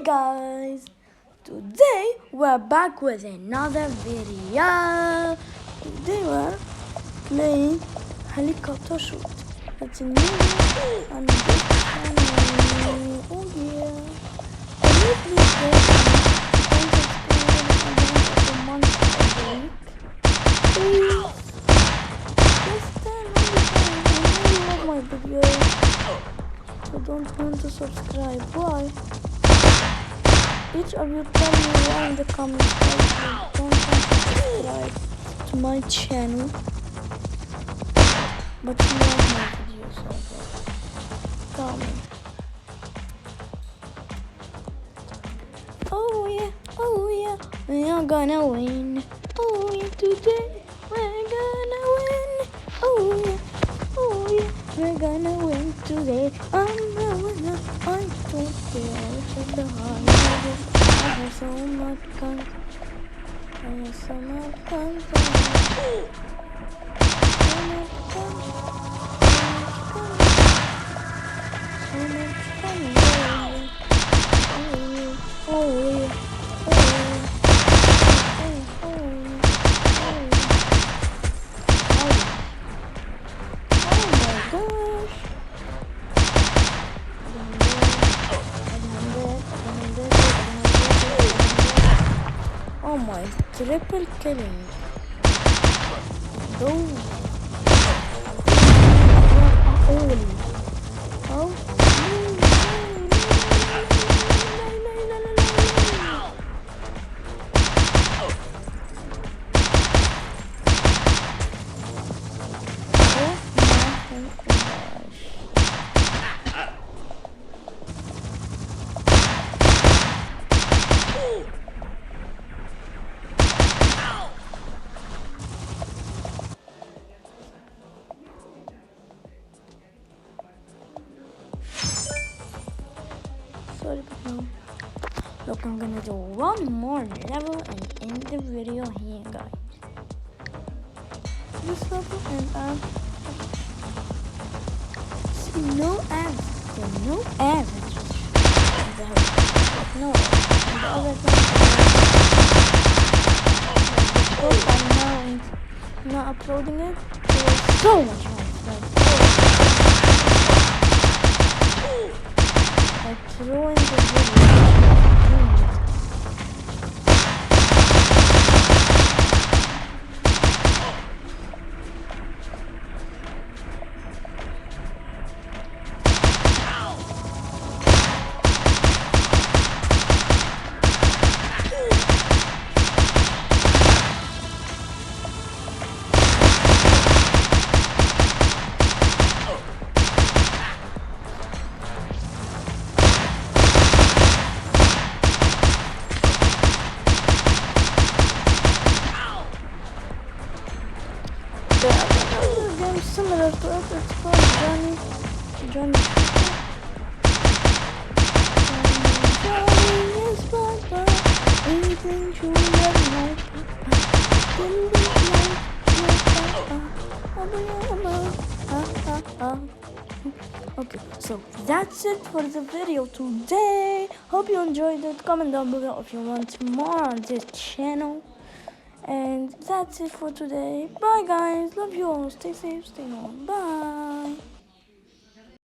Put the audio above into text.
Guys, today we're back with another video. Today we're playing helicopter shoot. It's a new video on this channel. Oh yeah. Can you please go and subscribe again once a week? Please. Just turn on the bell. I know you love my videos. So don't want to subscribe. Why? Each of you tell me why in the comments guys don't want to subscribe to my channel, but you love my videos so tell me. Oh yeah, we are gonna win. Oh yeah, today we're gonna win. Oh yeah, we're gonna win today. I'm the winner. I don't care if the hard. I have so much guns. I have so much guns. So much guns. So much guns. Oh yeah. Oh my, triple killing. Go. Oh. Sorry, but no. Look, I'm gonna do one more level and end the video here, guys. This level and see no ads. There's no ads. No. And the other time I'm not uploading it. There's so much fun. Like ruined the video. Game similar to it, it's called Johnny. Johnny is Papa, eating sugar like Papa. Okay, so that's it for the video today. Hope you enjoyed it. Comment down below if you want more on this channel. And that's it for today. Bye guys. Love you all. Stay safe. Stay warm. Bye.